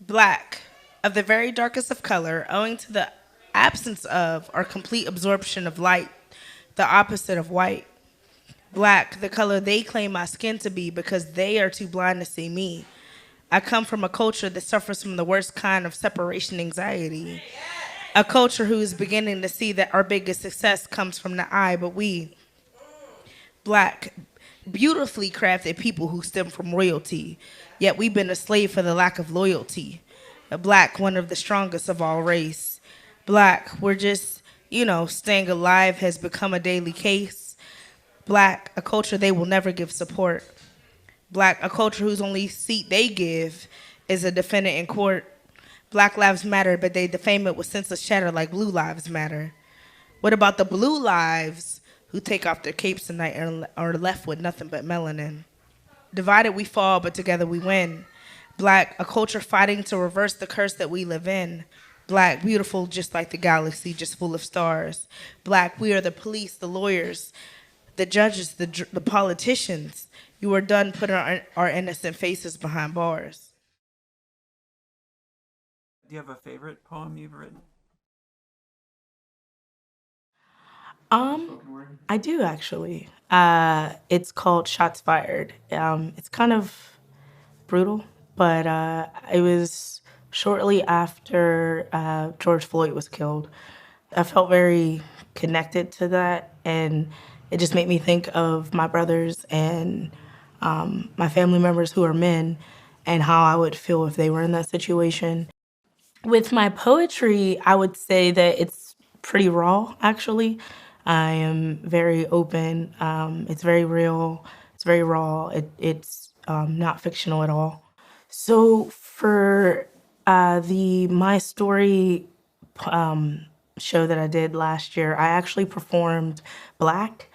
Black, of the very darkest of color, owing to the absence of or complete absorption of light, the opposite of white. Black, the color they claim my skin to be because they are too blind to see me. I come from a culture that suffers from the worst kind of separation anxiety. A culture who is beginning to see that our biggest success comes from the eye, but we, Black, beautifully crafted people who stem from royalty, yet we've been a slave for the lack of loyalty. A Black, one of the strongest of all race. Black, we're just, staying alive has become a daily case. Black, a culture they will never give support. Black, a culture whose only seat they give is a defendant in court. Black lives matter, but they defame it with senseless chatter like blue lives matter. What about the blue lives who take off their capes tonight and are left with nothing but melanin? Divided we fall, but together we win. Black, a culture fighting to reverse the curse that we live in. Black, beautiful just like the galaxy, just full of stars. Black, we are the police, the lawyers, the judges, the politicians. You are done putting our innocent faces behind bars. Do you have a favorite poem you've written? I do actually. It's called Shots Fired. It's kind of brutal, but it was shortly after George Floyd was killed. I felt very connected to that, and it just made me think of my brothers and my family members who are men and how I would feel if they were in that situation. With my poetry, I would say that it's pretty raw, actually. I am very open. It's very real. It's very raw. It's not fictional at all. So for the My Story show that I did last year, I actually performed Black.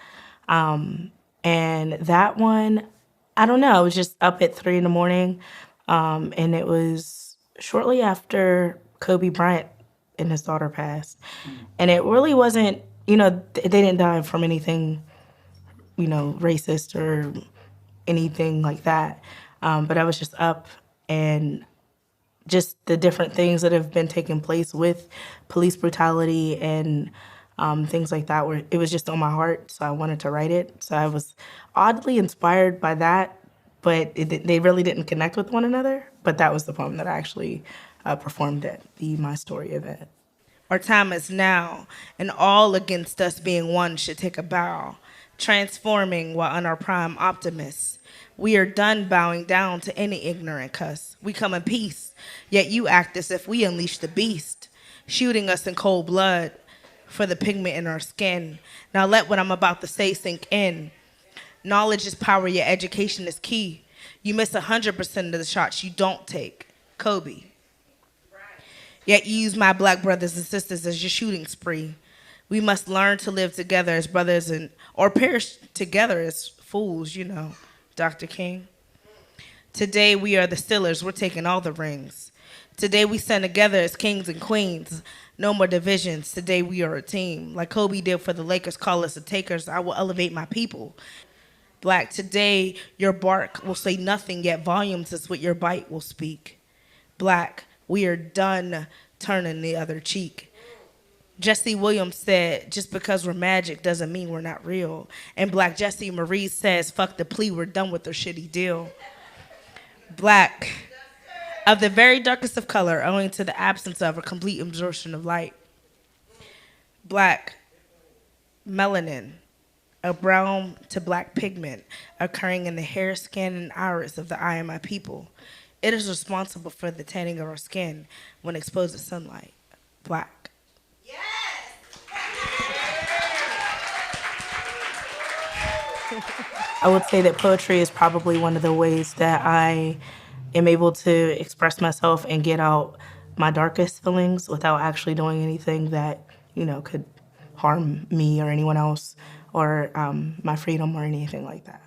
And that one, I don't know, I was just up at 3 in the morning. And it was shortly after Kobe Bryant and his daughter passed. And it really wasn't, they didn't die from anything, racist or anything like that. But I was just up, and just the different things that have been taking place with police brutality and things like that, where it was just on my heart, so I wanted to write it. So I was oddly inspired by that, but they really didn't connect with one another. But that was the poem that I actually performed at the My Story event. Our time is now, and all against us being one should take a bow, transforming while on our prime optimists. We are done bowing down to any ignorant cuss. We come in peace, yet you act as if we unleash the beast, shooting us in cold blood for the pigment in our skin. Now let what I'm about to say sink in. Knowledge is power, your education is key. You miss 100% of the shots you don't take. Kobe. Yet you use my Black brothers and sisters as your shooting spree. We must learn to live together as brothers or perish together as fools, Dr. King. Today we are the Steelers, we're taking all the rings. Today we stand together as kings and queens. No more divisions. Today we are a team. Like Kobe did for the Lakers, call us the takers. I will elevate my people. Black, today your bark will say nothing, yet volumes is what your bite will speak. Black, we are done turning the other cheek. Jessii Williams said, just because we're magic doesn't mean we're not real. And Black Jessii Marie says, fuck the plea, we're done with their shitty deal. Black, of the very darkest of color, owing to the absence of or complete absorption of light. Black, melanin, a brown to black pigment occurring in the hair, skin, and iris of the eye of my people. It is responsible for the tanning of our skin when exposed to sunlight. Black. Yes! I would say that poetry is probably one of the ways that I am able to express myself and get out my darkest feelings without actually doing anything that, could harm me or anyone else or my freedom or anything like that.